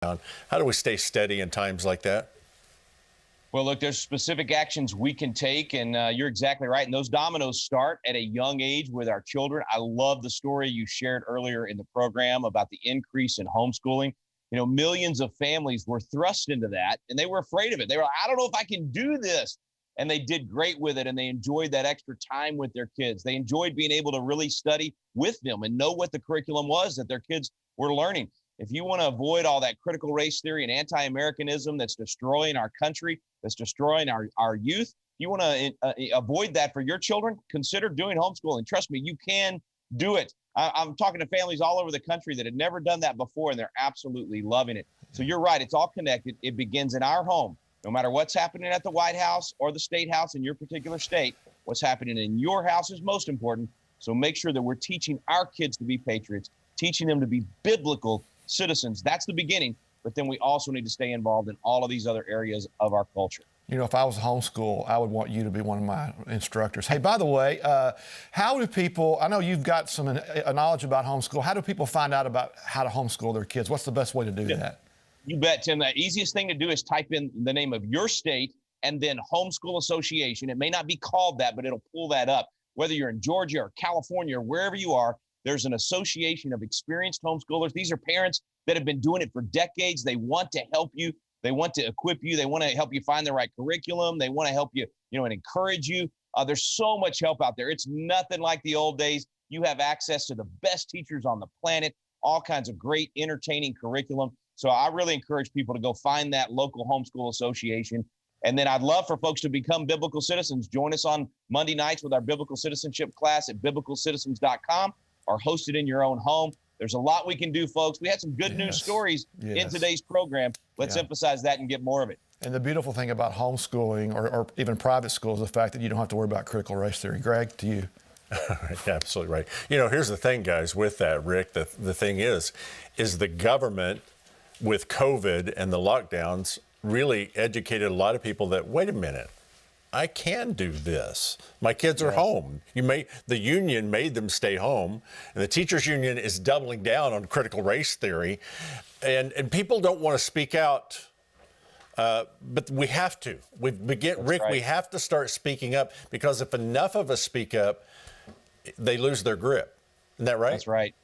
How do we stay steady in times like that? Well, look, there's specific actions we can take, and you're exactly right. And those dominoes start at a young age with our children. I love the story you shared earlier in the program about the increase in homeschooling. You know, millions of families were thrust into that, and they were afraid of it. They were like, I don't know if I can do this. And they did great with it, and they enjoyed that extra time with their kids. They enjoyed being able to really study with them and know what the curriculum was that their kids were learning. If you want to avoid all that critical race theory and anti-Americanism that's destroying our country, that's destroying our youth, you want to avoid that for your children, consider doing homeschooling. Trust me, you can do it. I'm talking to families all over the country that had never done that before, and they're absolutely loving it. So you're right. It's all connected. It begins in our home. No matter what's happening at the White House or the State House in your particular state, what's happening in your house is most important. So make sure that we're teaching our kids to be patriots, teaching them to be biblical citizens. That's the beginning. But then we also need to stay involved in all of these other areas of our culture. You know, if I was homeschool, I would want you to be one of my instructors. Hey, by the way, how do people, I know you've got some knowledge about homeschool. How do people find out about how to homeschool their kids? What's the best way to do that? You bet, Tim. The easiest thing to do is type in the name of your state and then Homeschool Association. It may not be called that, but it'll pull that up. Whether you're in Georgia or California or wherever you are, there's an association of experienced homeschoolers. These are parents that have been doing it for decades. They want to help you. They want to equip you. They want to help you find the right curriculum. They want to help you, and encourage you. There's so much help out there. It's nothing like the old days. You have access to the best teachers on the planet, all kinds of great, entertaining curriculum. So I really encourage people to go find that local homeschool association. And then I'd love for folks to become biblical citizens. Join us on Monday nights with our biblical citizenship class at biblicalcitizens.com or host it in your own home. There's a lot we can do, folks. We had some good news stories in today's program. Let's emphasize that and get more of it. And the beautiful thing about homeschooling or even private school is the fact that you don't have to worry about critical race theory. Greg, to you. Absolutely right. Here's the thing, guys, with that, Rick, the thing is the government with COVID and the lockdowns really educated a lot of people that, wait a minute, I can do this. My kids are home. The union made them stay home, and the teachers union is doubling down on critical race theory, and people don't want to speak out, but we have to. Rick, we have to start speaking up, because if enough of us speak up, they lose their grip. Isn't that right? That's right.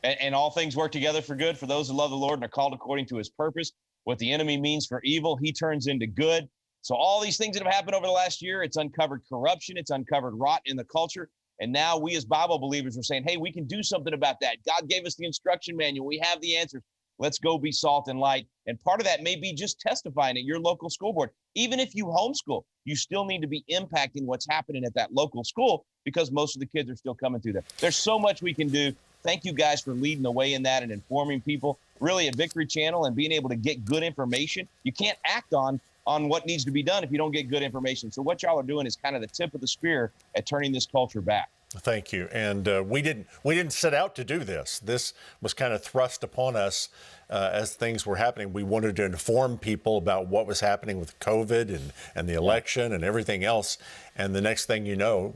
And all things work together for good for those who love the Lord and are called according to his purpose. What the enemy means for evil, he turns into good. So all these things that have happened over the last year, it's uncovered corruption, it's uncovered rot in the culture. And now we as Bible believers are saying, hey, we can do something about that. God gave us the instruction manual. We have the answers. Let's go be salt and light. And part of that may be just testifying at your local school board. Even if you homeschool, you still need to be impacting what's happening at that local school, because most of the kids are still coming through there. There's so much we can do. Thank you guys for leading the way in that and informing people really at Victory Channel and being able to get good information. You can't act on what needs to be done if you don't get good information. So what y'all are doing is kind of the tip of the spear at turning this culture back. Thank you. And we didn't set out to do this. This was kind of thrust upon us as things were happening. We wanted to inform people about what was happening with COVID and the election and everything else. And the next thing you know,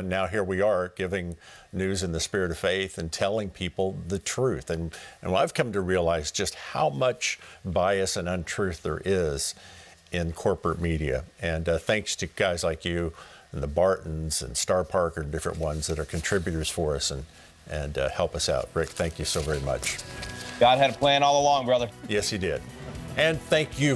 now here we are giving news in the spirit of faith and telling people the truth. And I've come to realize just how much bias and untruth there is in corporate media. And thanks to guys like you and the Bartons and Star Parker and different ones that are contributors for us and help us out. Rick, thank you so very much. God had a plan all along, brother. Yes, he did. And thank you for